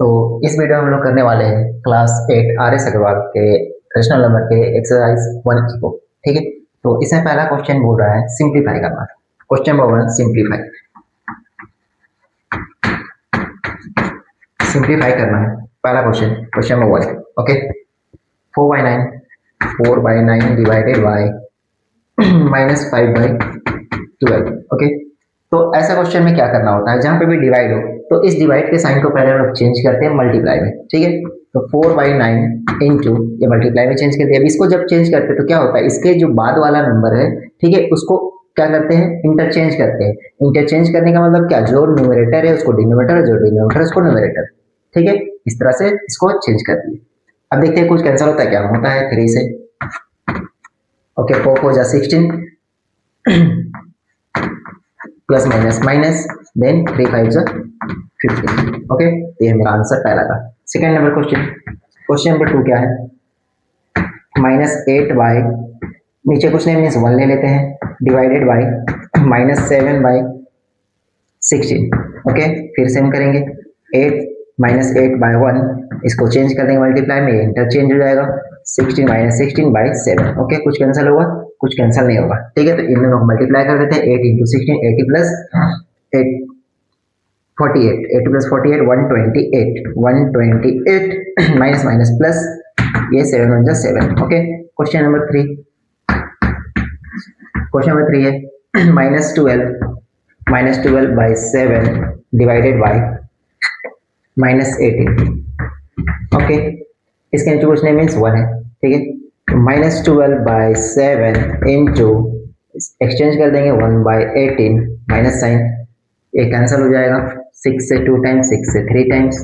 तो इस वीडियो में हम लोग करने वाले हैं क्लास 8 आर एस अग्रवाल के रैशनल नंबर के एक्सरसाइज 1 को। ठीक है, तो इसमें पहला क्वेश्चन बोल रहा है सिंप्लीफाई करना। क्वेश्चन नंबर 1 सिंप्लीफाई करना है। पहला question, question number 1। Okay, 4/9 divided by -5/12। Okay, तो ऐसा क्वेश्चन में क्या करना होता है, जहां पे भी डिवाइड हो तो इस डिवाइड के साइन को पहले हम लोग चेंज करते हैं मल्टीप्लाई में। ठीक है, तो 4/9 इंटू ये मल्टीप्लाई में चेंज कर दिया। अब इसको जब चेंज करते हैं तो क्या होता है, इसके जो बाद वाला नंबर है, ठीक है, उसको क्या करते हैं, इंटरचेंज करते हैं। इंटरचेंज करने का मतलब क्या, जो न्यूमरेटर है उसको डिनोमिनेटर, जो डिनोमिनेटर उसको न्यूमरेटर। ठीक है, इस तरह से इसको चेंज कर दिए। अब देखते हैं कुछ कैंसिल होता है, क्या होता है 3 से। ओके, 4 4 जा 16 प्लस माइनस माइनस, देन 3 5 जा 15। ओके, तो ये मेरा आंसर पहला था। Second number question, question number 2 क्या है, -8 नीचे कुछ नहीं मीन्स 1 ले लेते हैं, डिवाइडेड बाय -7/16। ओके, फिर से हम करेंगे 8 -8/1, इसको चेंज कर देंगे मल्टीप्लाई में, इंटरचेंज हो जाएगा 16 - 16/7। ओके, कुछ कैंसिल होगा, कुछ कैंसिल नहीं होगा। ठीक है, तो इन दोनों को मल्टीप्लाई कर देते हैं। 8 × 16 80 plus 8 48, 80 plus 48 128, 128 minus minus plus ये 7 1 जा 7। Okay, question number 3, question number 3 है -12/7 डिवाइडेड बाय -18। ओके, इसके इंटू कुछ नहीं मीन्स 1 है। ठीक है, तो -12/7 इंटू एक्सचेंज कर देंगे 1/18 माइनस साइन, ये कैंसिल हो जाएगा। 6 से 2 टाइम्स, 6 से 3 टाइम्स,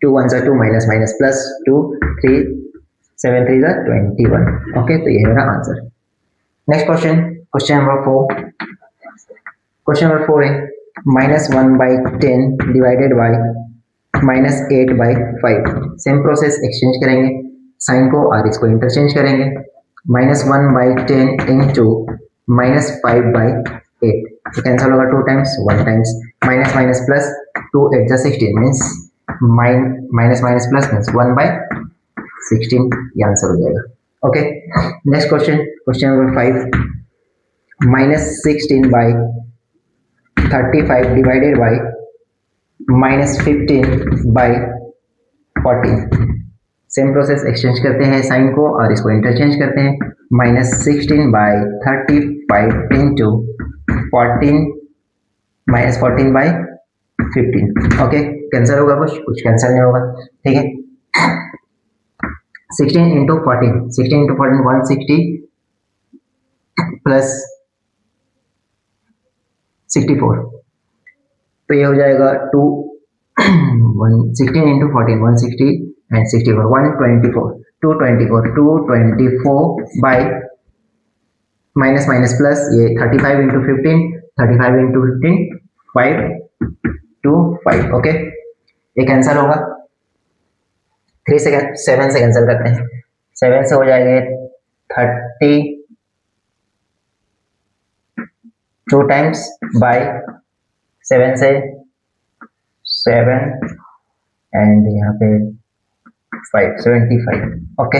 2 1 जा 2 माइनस माइनस प्लस 2 3 7 3 जा 21। ओके, तो ये है मेरा answer. Next question, question number 4। Question number 4 है -1/10 divided by -8/5। Same process, exchange करेंगे साइन को और इसको इंटरचेंज करेंगे। -1/10 इंटू -5/8, तो कैंसिल होगा 2 times, 1 times, minus minus plus 2 8 जा 16 means minus minus plus means 1/16, ये आंसर हो जाएगा। Okay, next question, question number 5। -16/35 divided by -15/14। Same process, exchange करते हैं साइन को और इसको इंटरचेंज करते हैं। -16/35 इंटू 14 -14/15। ओके, कैंसिल होगा, कुछ कैंसिल नहीं होगा। ठीक है, 16 इंटू 14 160 प्लस 64, तो ये हो जाएगा 16 into 14 160 and 64 124 224 bye minus minus plus ये 35 इंटू 15 35 इंटू 15 5 2 5। ओके, ये कैंसिल होगा। 3 से 7 से कैंसिल करते हैं, 7 से हो जाएंगे 32 टाइम्स बाय 7 से 7 एंड यहाँ पे 5 75। ओके,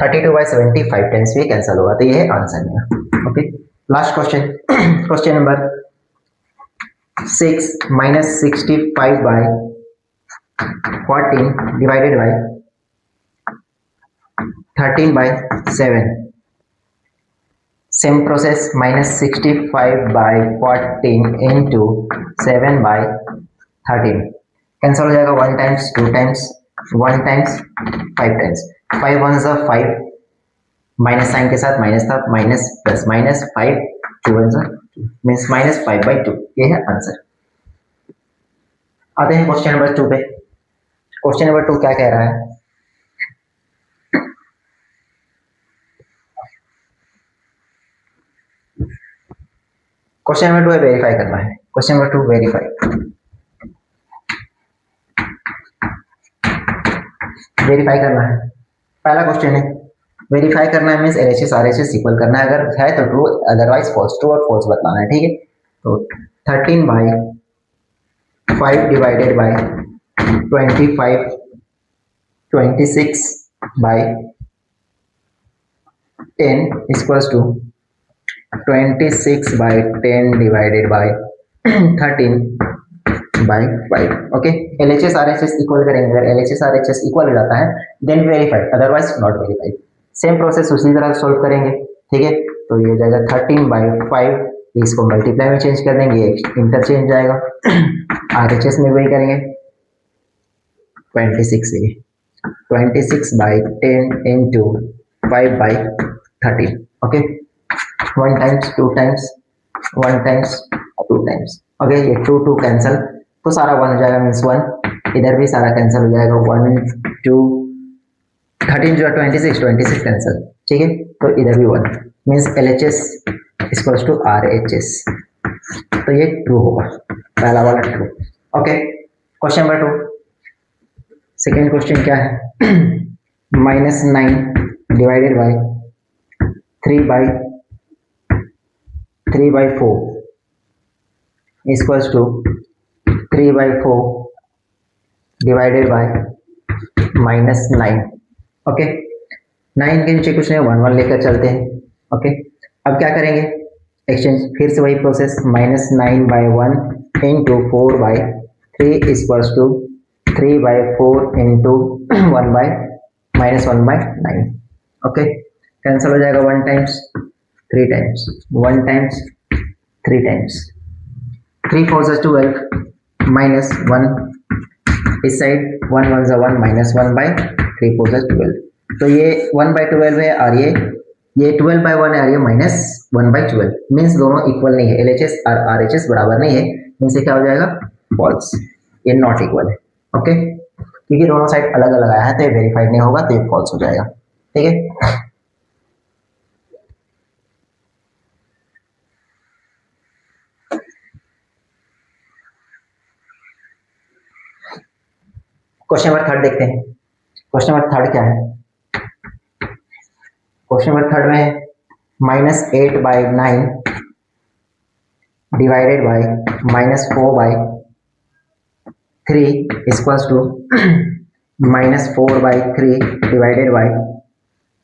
32/75 टाइम्स भी कैंसिल होगा, तो ये है आंसर मेरा। Okay, last question, question number 6 -65/14 divided by 13/7। Same process, -65/14 into 7/13, cancel हो जाएगा 1 टाइम्स 2 टाइम्स 1 टाइम्स 5 टाइम्स, 5 1 जा 5 माइनस साइन के साथ माइनस था, माइनस प्लस माइनस 5 2 1 जा मीन्स -5/2, ये है आंसर। आते हैं क्वेश्चन नंबर 2 पे। क्वेश्चन नंबर 2 क्या कह रहा है, क्वेश्चन नंबर 2 है वेरीफाई करना है। क्वेश्चन नंबर 2 वेरीफाई करना है। पहला क्वेश्चन है वेरीफाई करना है मीन्स LHS RHS इक्वल करना है, अगर है तो ट्रू, अदरवाइज फॉल्स, ट्रू और फॉल्स बताना है। ठीक है, तो 13/5 divided by 25 26 by 10 is equals to 26 by 10 divided by 13 by 5. Okay, LHS RHS equal करेंगे, अगर LHS RHS इक्वल हो जाता है then verified, otherwise not verified. Same process उसी तरह सॉल्व करेंगे, ठीक है। तो ये हो जाएगा 13 बाई 5, इसको मल्टीप्लाई में चेंज कर देंगे, इंटरचेंज जाएगा। RHS में वही करेंगे 26 से 26 by 10 into 5 by 13। Okay, 1 times 2 times 1 times 2 times. Okay, ये 2 2 कैंसिल, तो सारा 1 हो जाएगा, मीन्स 1। इधर भी सारा कैंसिल हो जाएगा, 1 2 13 जो 26 26 कैंसिल, ठीक है। तो इधर भी 1, means LHS equals to RHS। तो ये ट्रू होगा, पहला वाला true. Okay, question number 2। Second question क्या है? -9 divided by 3 by 4 equals to 3 by 4 divided by -9। Okay, 9 के नीचे कुछ नहीं, 1 1 लेकर चलते हैं। ओके, अब क्या करेंगे? एक्सचेंज, फिर से वही process, -9 by 1 into 4 by 3 equals to 3 by 4 into 1 by -1 by 9। Okay, cancel हो जाएगा, 1 times 3 times 1 times 3 times 3 4 is 12 -1 इस साइड 1 1 is 1 -1 by 3 4 is 12। तो ये 1 by 12 है और ये 12 by 1 है और ये -1 by 12, मीन्स दोनों इक्वल नहीं है, LHS और RHS बराबर नहीं है, इनसे क्या हो जाएगा? फॉल्स, ये नॉट इक्वल है। ओके, क्योंकि दोनों साइड अलग अलग आया है तो ये वेरीफाइड नहीं होगा, तो ये फॉल्स हो जाएगा, ठीक है। क्वेश्चन नंबर 3 देखते हैं। क्वेश्चन नंबर 3 क्या है? क्वेश्चन नंबर 3 में -8 by 9 divided by -4 by 3 equals to -4 by 3 divided by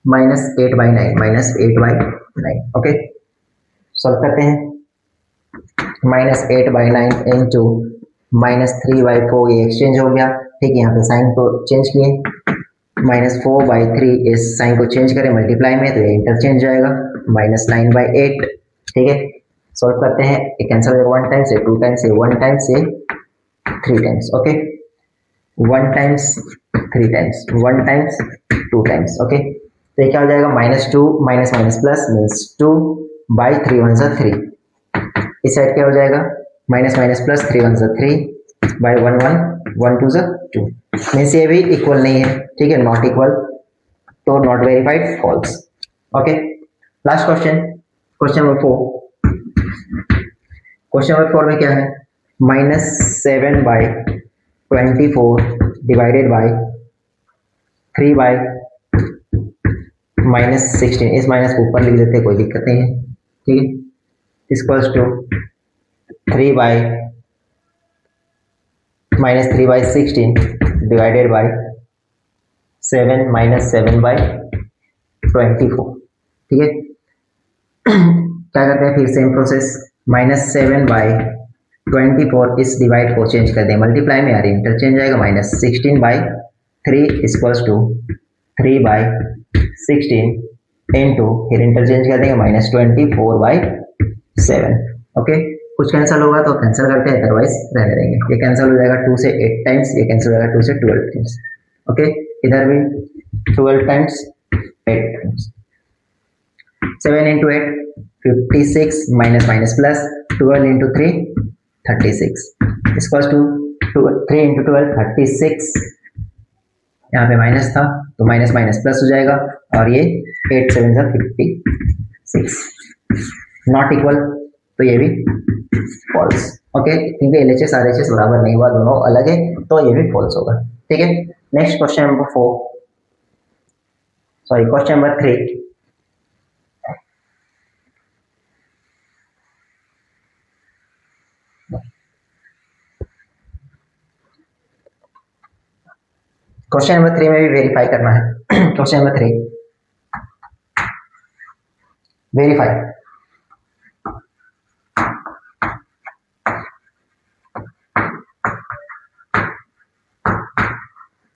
-8 by 9 -8 by 9। Okay, solve करते हैं। -8 by 9 इंटू -3 by 4, ये एक्सचेंज हो गया, ठीक है। यहाँ पे साइन को चेंज किए, -4 by 3 इस साइन को चेंज करें मल्टीप्लाई में, तो ये इंटरचेंज जाएगा, -9 by 8, ठीक है। सॉल्व करते हैं, ये कैंसिल हो जाएगा, 1 times, 2 times, 1 times, 3 times. Okay, 1 times 3 times 1 times 2 times. Okay, तो ये क्या हो जाएगा? -2 minus minus plus means 2 by 3 1 सा 3। इस साइड क्या हो जाएगा? माइनस माइनस प्लस 3 1 सा 3 बाई 1 1 1 2 सा 2, मीन्स ये भी इक्वल नहीं है, ठीक है, नॉट इक्वल, तो not verified, false. Okay, last question, question number 4। Question number 4 में क्या है? -7 बाई 24 डिवाइडेड बाई 3 बाई -16, इस माइनस को ऊपर लिख देते हैं, कोई दिक्कत नहीं है, ठीक है। Equals to 3 by -3 by 16 divided by 7 -7 by 24, ठीक है। क्या करते हैं? फिर सेम प्रोसेस, -7 बाई 24 इस डिवाइड को चेंज कर दें मल्टीप्लाई में, यार इंटरचेंज आएगा, -16 by 3 equals to 3 by 16 into, फिर इंटरचेंज कर देंगे, -24 बाई 7। ओके, कुछ कैंसिल होगा तो कैंसिल करते हैं, अदरवाइज रहने देंगे। ये कैंसिल हो जाएगा 2 से 8 टाइम्स, ये कैंसिल हो जाएगा 2 से 12 टाइम्स। ओके, इधर भी 12 times 8 times, 7 into 8 56 minus minus plus 12 into 3 36 equals to 3 into 12 36, यहाँ पे माइनस था तो माइनस माइनस प्लस हो जाएगा, और ये 8 7 था 56, नॉट इक्वल, तो ये भी फॉल्स। ओके, क्योंकि LHS RHS बराबर नहीं हुआ, दोनों अलग है, तो ये भी फॉल्स होगा, ठीक है। Next question number 4, sorry question number 3। Question number 3 में भी वेरीफाई करना है। Question number 3 verify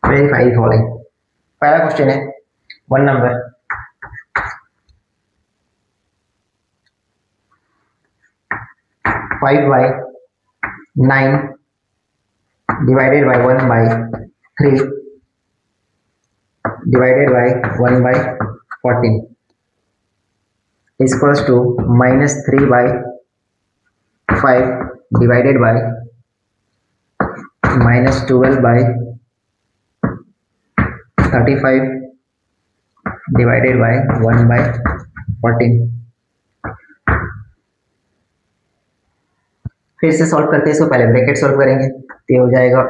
verify following. पहला क्वेश्चन है 1 number 5/9 divided by 1/3 divided by 1/14 is equals to -3/5 divided by -12/35 divided by 1/14। फिर से सॉल्व करते हैं इसको, पहले ब्रैकेट सॉल्व करेंगे तो ये हो जाएगा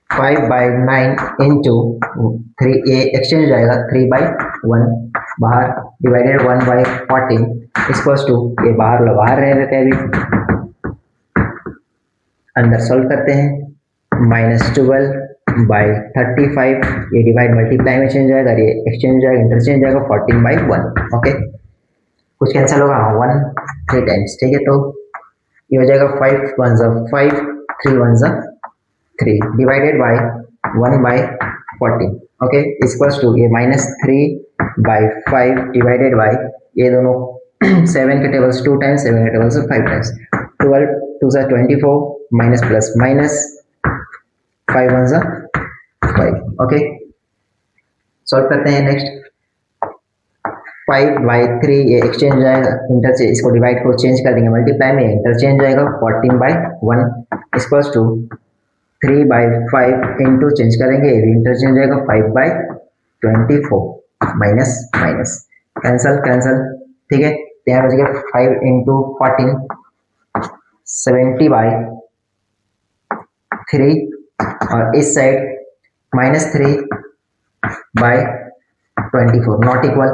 5/9 इंटू 3, ये एक्सचेंज हो जाएगा 3/1 बाहर डिवाइडेड 1/14 इक्वल्स टू, ये बाहर रह देते हैं, अभी अंदर सॉल्व करते हैं -12/35, ये डिवाइड मल्टीप्लाई में चेंज जाएगा, ये एक्सचेंज हो जाएगा, इंटरचेंज जाएगा 14/1। ओके, कुछ कैंसिल होगा 1 3 टाइम्स, ठीक है। तो ये हो जाएगा 5 1 5 3 1 3 divided by 1/14। Okay, equals to ये -3/5 डिवाइडेड बाय, ये दोनों 7 के टेबल्स 2 टाइम्स, 7 के tables 5 times, 12 2 24 minus plus minus 5 1 5। Okay, solve करते हैं। नेक्स्ट 5/3 ये एक्सचेंज हो जाएगा, इंटरचेंज, इसको डिवाइड को चेंज कर देंगे मल्टीप्लाई में, इंटरचेंज जाएगा 14/1 इक्वल्स टू 3/5 इंटू चेंज करेंगे, ये भी इंटरचेंज जाएगा 5/24 माइनस माइनस कैंसल कैंसल, ठीक है। यहाँ बच गया 5 इंटू 14 70/3 और इस side -3/24 not equal,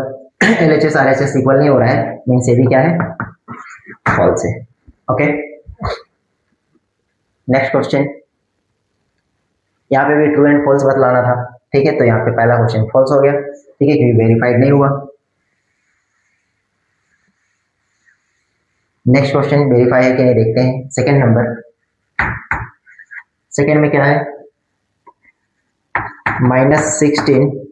LHS RHS equal नहीं हो रहा है, मीन्स ये भी क्या है, फॉल्स है। ओके, नेक्स्ट क्वेश्चन, यहाँ पे भी ट्रू एंड फॉल्स बतलाना था, ठीक है। तो यहाँ पे पहला क्वेश्चन फॉल्स हो गया, ठीक है, क्योंकि वेरीफाइड नहीं हुआ। नेक्स्ट क्वेश्चन वेरीफाई है कि नहीं देखते हैं। सेकंड नंबर, सेकंड में क्या है, -16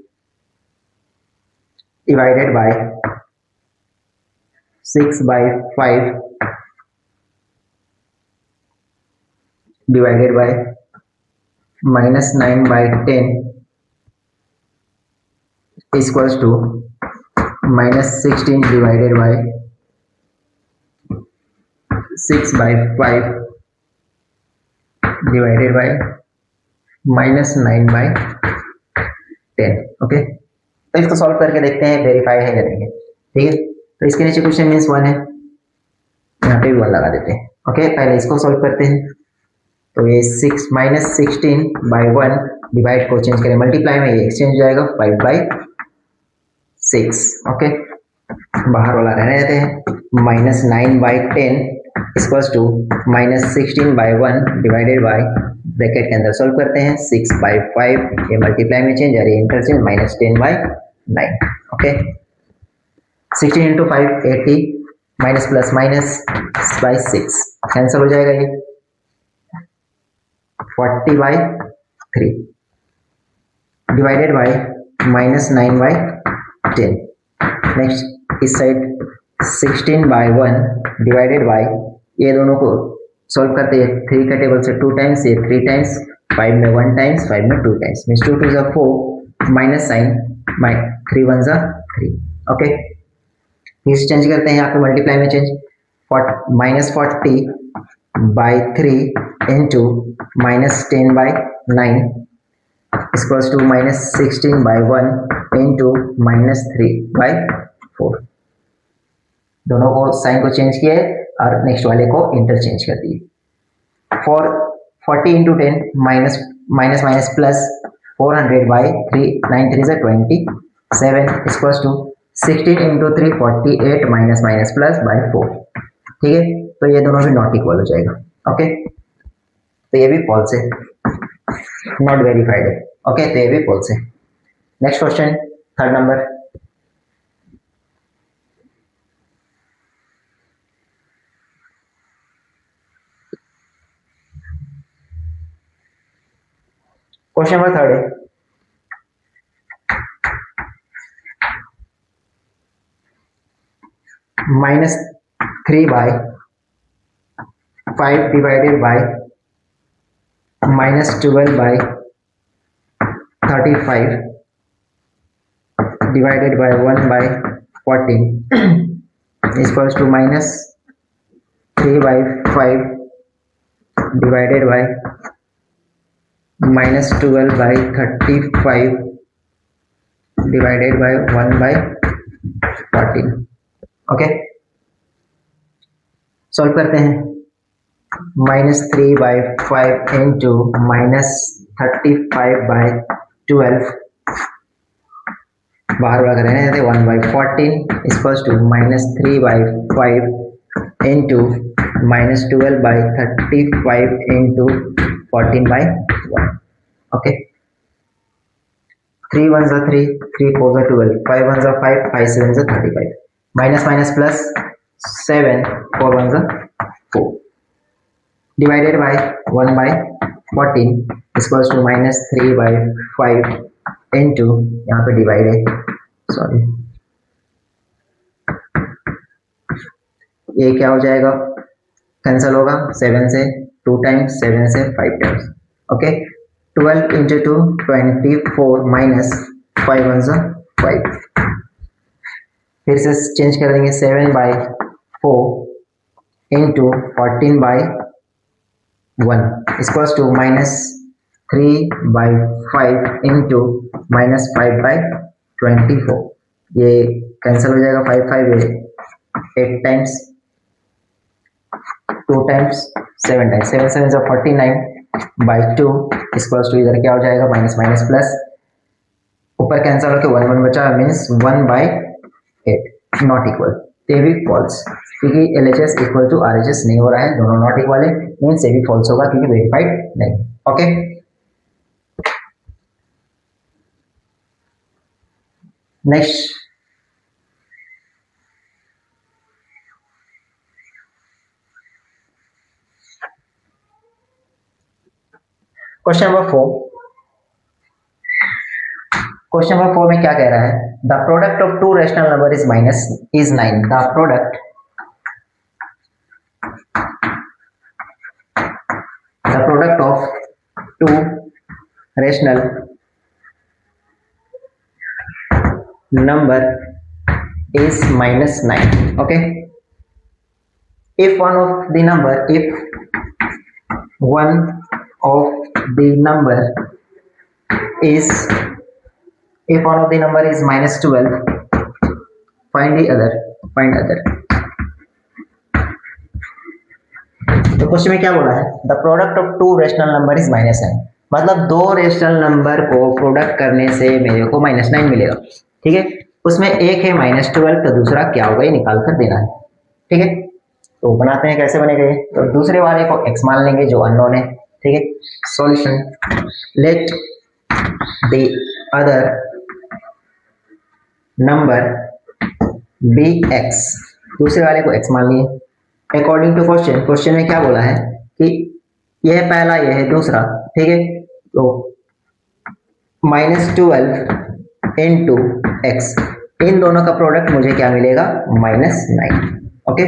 divided by 6/5 divided by -9/10 equals to -16 divided by 6/5 divided by -9/10। Okay, तो इसको सॉल्व करके देखते हैं वेरीफाई है या नहीं है, ठीक है। तो इसके नीचे क्वेश्चन मीन्स 1 है, यहाँ पे भी 1 लगा देते हैं। ओके, पहले इसको सॉल्व करते हैं। तो ये -16/1 डिवाइड को चेंज करें मल्टीप्लाई में, ये एक्सचेंज हो जाएगा 5/6। ओके, बाहर वाला रहने देते हैं, -9/10 equals to -16/1 divided by, bracket के अंदर सॉल्व करते हैं 6/5, ये मल्टीप्लाई में चेंज और ये interchange -10/9। Okay, 16 into 5 80 minus plus minus by 6 cancel हो जाएगा, ये 40/3 डिवाइडेड बाय -9/10। नेक्स्ट इस साइड 16/1 डिवाइडेड बाय, ये दोनों को सॉल्व करते हैं 3 का टेबल से 2 टाइम्स, ये 3 टाइम्स, 5 में 1 टाइम्स, 5 में 2 times, means 2 2 4 minus sign 3 1 3। Okay, इस चेंज करते हैं यहाँ पे मल्टीप्लाई में change, -40/3 into -10/9 equals to -16/1 into -3/4। दोनों को साइन को चेंज किए और नेक्स्ट वाले को इंटरचेंज कर दिए। 40 into 10 minus minus plus 400/3 9 3 27 equals to 16 into 3 48 minus minus plus by 4। ठीक है, तो ये दोनों भी नॉट इक्वल हो जाएगा। ओके, तो ये भी फॉल्स है, नॉट वेरीफाइड है। ओके, तो ये भी फॉल्स है। Next question, third number. Question number third है -3/5 divided by -12/35 divided by 1/14 is equals to -3/5 divided by -12/35 divided by 1/14। Okay, solve करते हैं। -3/5 इंटू -35/12 बाहर वाला कर रहे हैं 1/14 equals to -3/5 into -12/35 into 14/1। Okay, 3 1 जा 3, 3 4 जा 12, 5 1 जा 5, 5 7 जा 35, माइनस माइनस प्लस 7 4 1 जा 4 divided by 1/14 equals to -3/5 into, यहाँ पे डिवाइड है, सॉरी, ये क्या हो जाएगा, कैंसिल होगा 7 से 2 टाइम्स, 7 से 5 टाइम्स। ओके, 12 इंटू 2 24 माइनस 5 1 जा 5, फिर से चेंज कर देंगे 7/4 इंटू 14/1 इक्वल्स टू -3/5 इंटू -5/24। ये कैंसिल हो जाएगा, 5 5 8 टाइम्स, 2 टाइम्स 7 टाइम्स, 7 7 जा 49/2 इक्वल्स टू, इधर क्या हो जाएगा, माइनस माइनस प्लस, ऊपर कैंसिल होकर 1 1 बचा, मीन्स 1/8 नॉट इक्वल। ये भी फॉल्स, क्योंकि LHS इक्वल टू RHS नहीं हो रहा है, दोनों नॉट इक्वल है, मीन्स ये भी फॉल्स होगा क्योंकि वेरीफाइड नहीं। Okay, next question number 4। Question number 4 में क्या कह रहा है, the product of two rational number is 9। The product of two rational number is -9। okay, if one of the number is -12, find other। तो question में क्या बोला है, the product of two rational number is -9, मतलब दो rational number को product करने से मेरे को -9 मिलेगा। ठीक है, उसमें एक है -12, तो दूसरा क्या होगा ये निकाल कर देना है। ठीक है, तो बनाते हैं, कैसे बनेगा ये, तो दूसरे वाले को x मान लेंगे जो अननोन है। ठीक है, solution, let the other number be x, दूसरे वाले को x मान लिए अकॉर्डिंग टू क्वेश्चन में क्या बोला है कि यह पहला, यह है दूसरा। ठीक है, तो -12 इंटू एक्स, इन दोनों का प्रोडक्ट मुझे क्या मिलेगा, -9। ओके,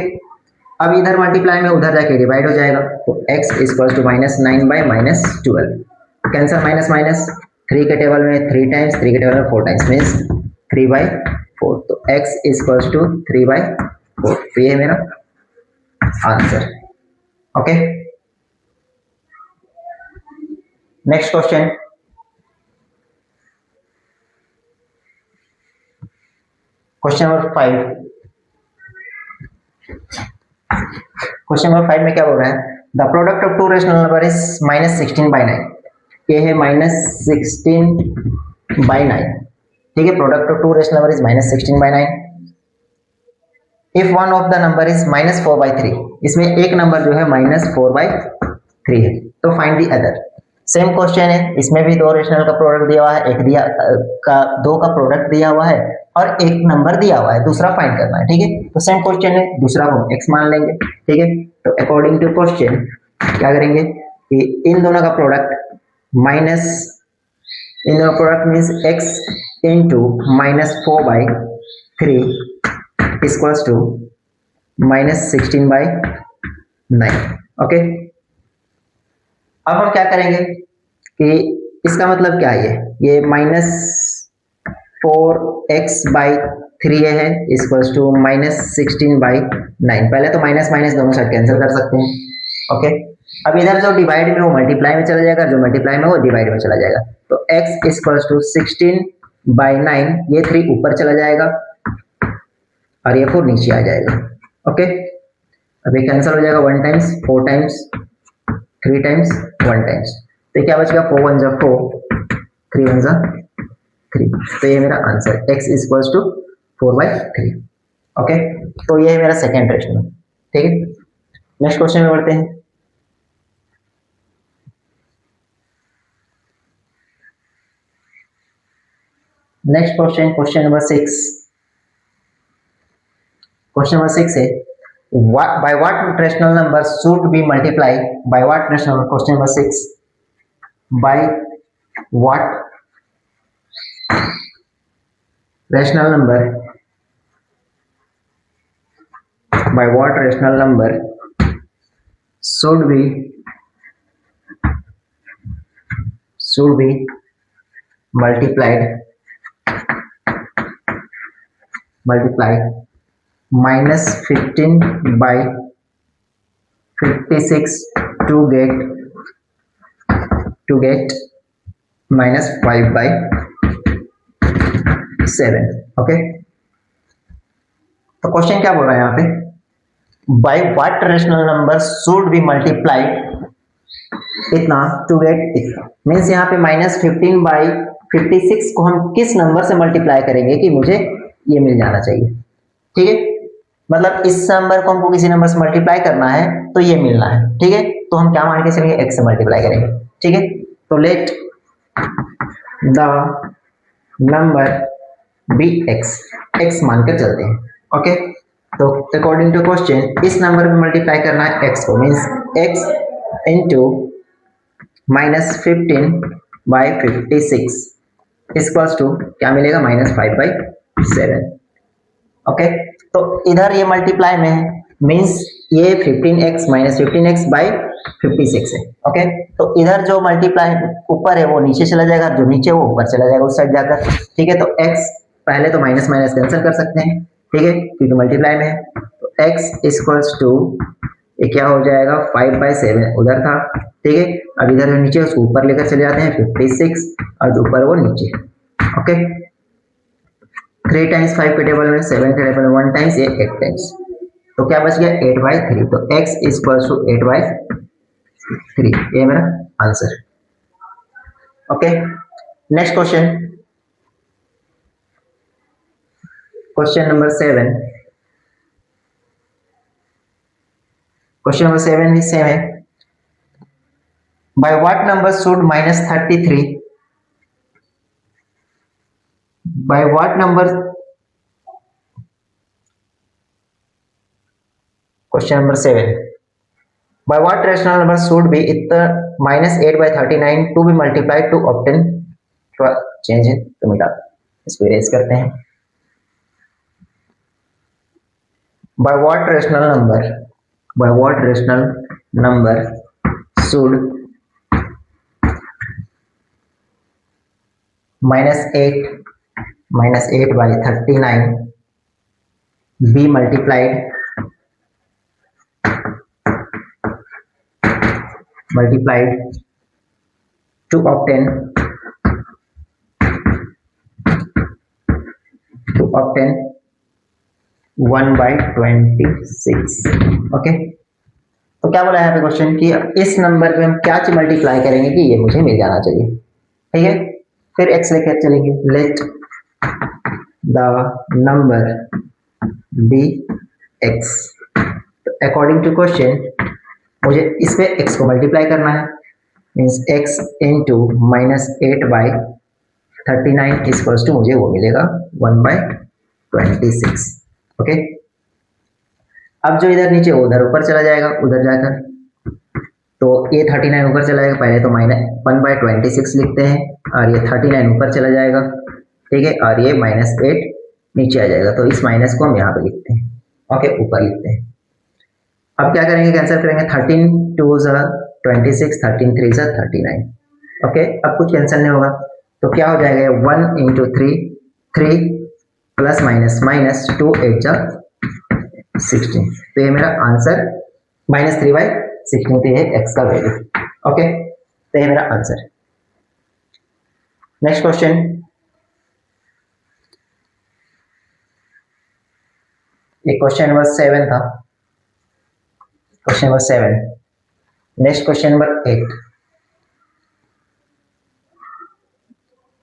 अब इधर मल्टीप्लाई में उधर जाके डिवाइड हो जाएगा, तो x equals to -9/-12, cancel minus minus, 3 के टेबल में 3 टाइम्स, 3 के टेबल में 4 टाइम्स, मीन्स 3/4, तो x इक्वल्स टू 3/4, तो ये है मेरा answer. Okay, next question, question number 5। Question number 5 में क्या बोल रहा है, the product of two rational number is -16/9। ये है -16/9। ठीक है, product of two rational number is -16/9। If one of the number is -4/3, इसमें एक नंबर जो है -4/3 है, तो find the other. Same question है, इसमें भी दो रेशनल का प्रोडक्ट दिया हुआ है, एक दिया का दो का प्रोडक्ट दिया हुआ है और एक नंबर दिया हुआ है, दूसरा फाइंड करना है। ठीक है, तो सेम क्वेश्चन है, दूसरा को x मान लेंगे। ठीक है, तो अकॉर्डिंग टू क्वेश्चन क्या करेंगे कि इन दोनों का प्रोडक्ट माइनस, इन दोनों product means x into -4/3 equals to -16/9। Okay, अब हम क्या करेंगे कि इसका मतलब क्या है, ये -4x/3 है इक्वल्स टू -16/9। पहले तो माइनस माइनस दोनों साइड कैंसिल कर सकते हैं। ओके, अब इधर जो डिवाइड में वो मल्टीप्लाई में चला जाएगा, जो मल्टीप्लाई में वो डिवाइड में चला जाएगा। तो x इक्वल्स टू 16/9, ये 3 ऊपर चला जाएगा और ये 4 नीचे आ जाएगा। ओके, अभी कैंसिल हो जाएगा, 1 टाइम्स 4 टाइम्स 3 टाइम्स 1 टाइम्स, तो क्या बचेगा 4 1 जा 4 3 1 जा 3। तो ये मेरा answer x equals to 4/3। Okay, तो ये है मेरा सेकेंड रेशनल। ठीक है, नेक्स्ट क्वेश्चन में बढ़ते हैं। Next question, question number 6। Question number 6 है by what rational number should be multiplied by what rational, question number 6, by what rational number, by what rational number should be multiplied -15/56 to get -5/7। Okay, तो question क्या बोल रहा है यहाँ पे, by what rational number should be multiplied इतना to get इतना, means यहाँ पे -15/56 को हम किस नंबर से मल्टीप्लाई करेंगे कि मुझे ये मिल जाना चाहिए। ठीक है, मतलब इस नंबर को हमको किसी नंबर से मल्टीप्लाई करना है तो ये मिलना है। ठीक है, तो हम क्या मान के चलेंगे, x से मल्टीप्लाई करेंगे। ठीक है, तो let the number be x मान कर चलते हैं। ओके, तो अकॉर्डिंग टू क्वेश्चन इस नंबर में मल्टीप्लाई करना है x को, means x into -15/56 equals to क्या मिलेगा, -5/7। ओके, तो इधर ये मल्टीप्लाई में है, मीन्स ये 15x -15x/56 है। ओके, तो इधर जो मल्टीप्लाई ऊपर है वो नीचे चला जाएगा, जो नीचे वो ऊपर चला जाएगा उस साइड जाकर। ठीक है, तो x पहले तो माइनस माइनस कैंसिल कर सकते हैं। ठीक है, क्योंकि मल्टीप्लाई में है, तो x इक्वल्स टू ये क्या हो जाएगा 5/7 उधर था। ठीक है, अब इधर जो नीचे उसको ऊपर लेकर चले जाते हैं 56 और जो ऊपर वो नीचे। ओके, 3 टाइम्स 5 के टेबल में 7 के टेबल में 1 टाइम्स, ये 8 टाइम्स, तो क्या बच गया 8/3। तो x इक्वल्स टू 8/3, ये मेरा answer. Okay, next question, question number 7। Question number 7 भी सेम है, by what number should -33, by what number, question number 7, by what rational number should be -8/39 to be multiplied to obtain, थोड़ा change है तो मिटा, इसको erase करते हैं। by what rational number should -8/39 be multiplied to obtain 1/26। Okay, तो क्या बोला है यहाँ पे क्वेश्चन कि इस नंबर पे हम क्या मल्टीप्लाई करेंगे कि ये मुझे मिल जाना चाहिए। ठीक है, फिर x लेकर चलेंगे, let the number be x। According to question मुझे इस पे x को मल्टीप्लाई करना है, means x into -8/39 equals to मुझे वो मिलेगा 1/26। ओके, अब जो इधर नीचे उधर ऊपर चला जाएगा, उधर जाकर तो ये 39 ऊपर चला जाएगा, पहले तो -1/26 लिखते हैं और ये 39 ऊपर चला जाएगा, ठीक है, और ये -8 नीचे आ जाएगा, तो इस माइनस को हम यहाँ पे लिखते हैं, ओके, ऊपर लिखते हैं। अब क्या करेंगे, कैंसिल करेंगे, 13 2 26, 13 3 39, ओके। अब कुछ कैंसिल नहीं होगा तो क्या हो जाएगा, 1 इंटू 3 3 प्लस माइनस माइनस 2 8 16, तो ये मेरा आंसर -3/16, तो ये एक्स का वैल्यू, ओके, तो ये मेरा आंसर। नेक्स्ट क्वेश्चन, ये क्वेश्चन नंबर 7 था, question number 7। Next question number 8,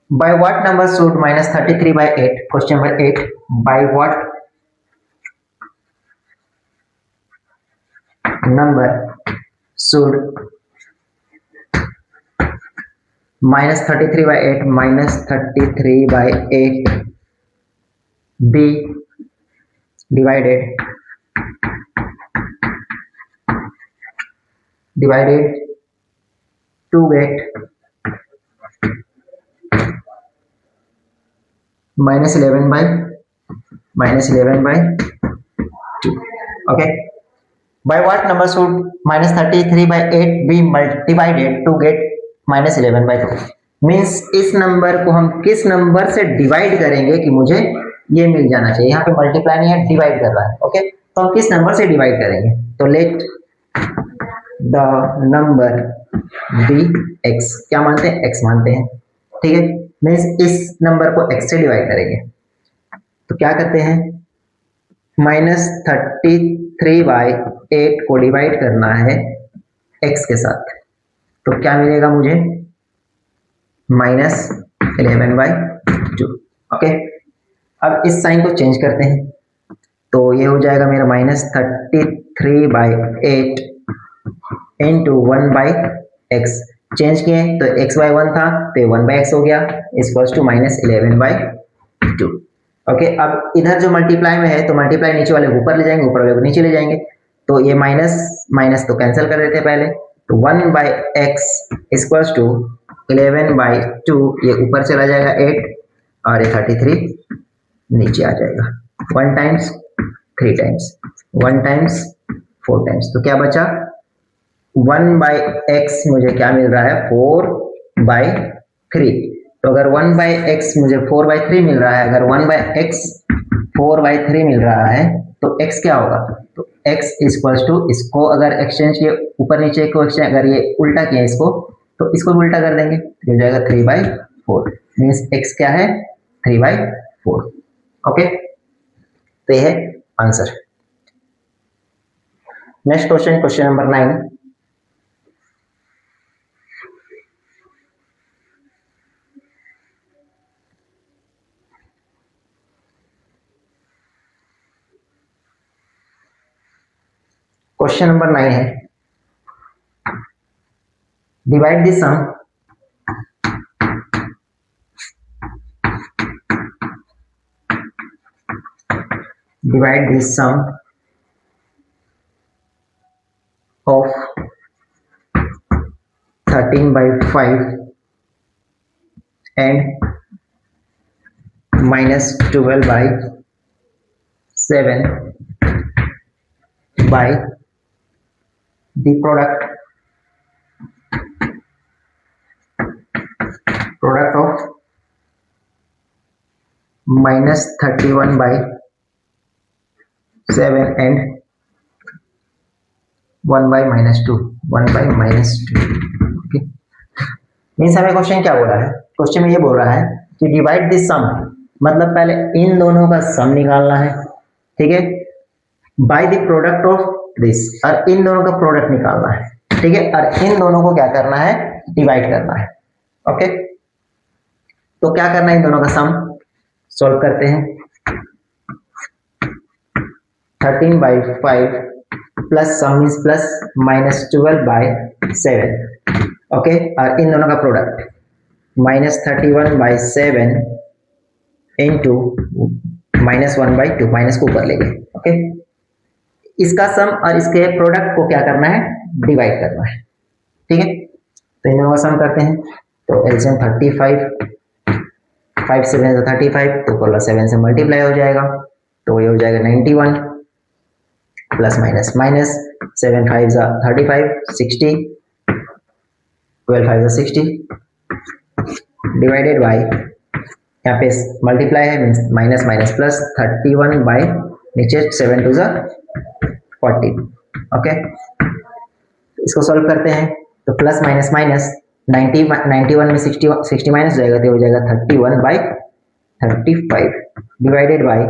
by what number should -33/8, question number 8, by what number should -33/8 be divided to get -11/2, okay। By what number should -33/8 be divided to get -11/2, means इस number को हम किस number से divide करेंगे कि मुझे ये मिल जाना चाहिए। यहाँ पे मल्टीप्लाई नहीं है, डिवाइड कर रहा है, ओके, तो हम किस नंबर से डिवाइड करेंगे, तो let the number be x, क्या मानते हैं, एक्स मानते हैं, ठीक है, मीन्स इस नंबर को एक्स से डिवाइड करेंगे, तो क्या करते हैं, -33/8 को डिवाइड करना है x के साथ, तो क्या मिलेगा मुझे, -11/2, ओके। अब इस साइन को चेंज करते हैं, तो ये हो जाएगा मेरा -33/8 इंटू 1/x, चेंज किए तो x/1 था तो ये 1/x हो गया, इक्वल्स टू -11/2, ओके। अब इधर जो मल्टीप्लाई में है तो मल्टीप्लाई नीचे वाले ऊपर ले जाएंगे, ऊपर वाले को नीचे ले जाएंगे, तो ये माइनस माइनस तो कैंसिल कर देते हैं पहले, तो 1/x इक्वल्स टू 11/2, ये ऊपर चला जाएगा 8 और ये 33 नीचे आ जाएगा, 1 टाइम्स 3 टाइम्स 1 टाइम्स 4 टाइम्स, तो क्या बचा, 1/x मुझे क्या मिल रहा है, 4/3, तो अगर 1/x मुझे 4/3 मिल रहा है, अगर 1/x 4/3 मिल रहा है तो x क्या होगा, तो x इक्वल्स टू, इसको अगर एक्सचेंज किए ऊपर नीचे को एक्सचेंज, अगर ये उल्टा किया इसको तो इसको भी उल्टा कर देंगे, तो हो जाएगा 3/4, मीन्स x क्या है, 3/4, ओके, तो ये है answer. Next question, question number 9, question number 9 है, divide the sum of 13/5 and -12/7 by the product of -31/7 and 1/-2, okay. Means हमें क्वेश्चन क्या बोला है, क्वेश्चन में ये बोल रहा है कि डिवाइड दिस सम, मतलब पहले इन दोनों का सम निकालना है, ठीक है, by the product of this, और इन दोनों का प्रोडक्ट निकालना है, ठीक है, और इन दोनों को क्या करना है, डिवाइड करना है, ओके। तो क्या करना है, इन दोनों का सम सॉल्व करते हैं, 13/5 प्लस सम मीन्स प्लस -12/7, ओके, और इन दोनों का प्रोडक्ट -31/7 इंटू -1/2, माइनस को ऊपर लेंगे। ओके, इसका सम और इसके प्रोडक्ट को क्या करना है, डिवाइड करना है। ठीक है, तो इन दोनों का सम करते हैं। तो एलसीएम 35, 5 7 35, तो ऊपर 7 से मल्टीप्लाई हो जाएगा, तो ये हो जाएगा 91 plus minus minus 7 5 35, 60, 12 5 60 divided by, यहाँ पे मल्टीप्लाई है means minus minus plus 31 by नीचे 7 2 40। ओके, इसको सॉल्व करते हैं तो प्लस माइनस माइनस 91 में 60 माइनस जाएगा तो हो जाएगा 31/35 डिवाइडेड बाई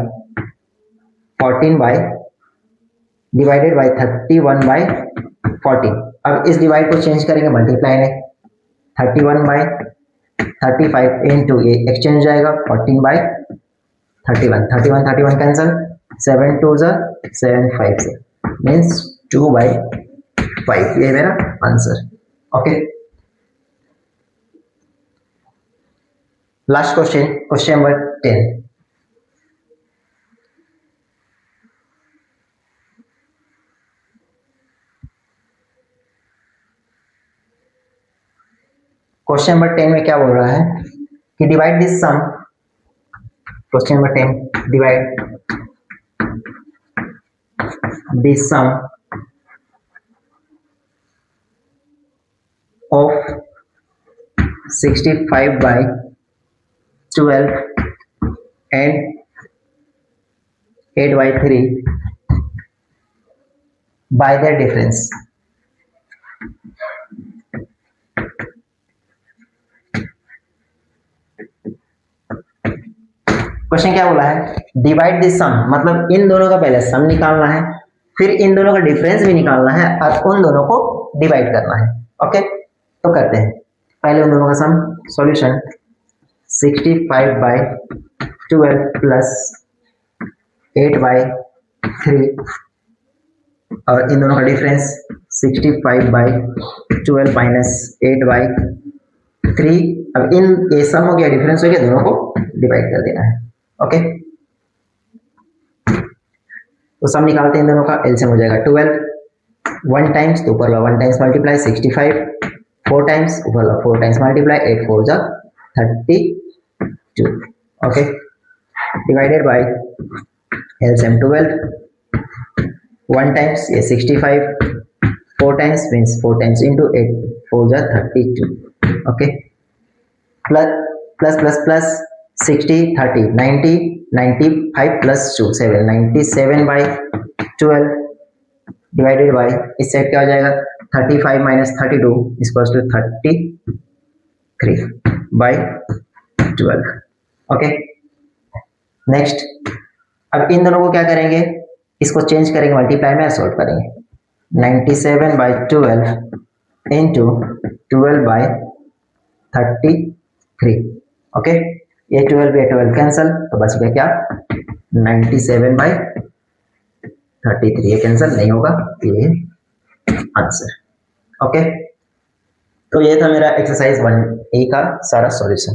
31/40। अब इस डिवाइड को चेंज करेंगे मल्टीप्लाई में, 31/35 इंटू ये एक्सचेंज जाएगा 14/31, 31 कैंसल, 7 2 7 5 मीन्स 2/5, ये मेरा answer. Okay, last question number 10। Question number 10 में क्या बोल रहा है कि divide this sum, question number 10, divide this sum of 65/12 and 8/3 by their difference। Question क्या बोला है, डिवाइड दिस सम, मतलब इन दोनों का पहले सम निकालना है, फिर इन दोनों का डिफरेंस भी निकालना है और उन दोनों को डिवाइड करना है। ओके, तो करते हैं पहले उन दोनों का सम। सॉल्यूशन 65/12 प्लस 8/3 और इन दोनों का डिफरेंस 65/12 माइनस 8/3। अब इन ये सम हो गया, डिफरेंस हो गया, दोनों को डिवाइड कर देना है। ओके, तो सम निकालते हैं इन दोनों का, एलसीएम हो जाएगा 12, 1 टाइम्स तो ऊपर 1 टाइम्स मल्टीप्लाई 65, 4 टाइम्स ऊपर 4 times multiply 8 4 32। Okay, divided by LCM 12, 1 times ये 65, 4 times means 4 times into 8 4 32। Okay, plus plus plus plus 60 30 90 95 plus 2 7 97/12 divided by, इस साइड क्या हो जाएगा 35 minus 32 equals to 33/12। Okay, next अब इन दोनों को क्या करेंगे, इसको चेंज करेंगे मल्टीप्लाई में, सॉल्व करेंगे। 97/12 इंटू 12/33। ओके, ये 12 कैंसल, तो बच गया क्या 97/33, ये कैंसल नहीं होगा, ये आंसर। ओके, तो ये था मेरा एक्सरसाइज 1A का सारा सॉल्यूशन।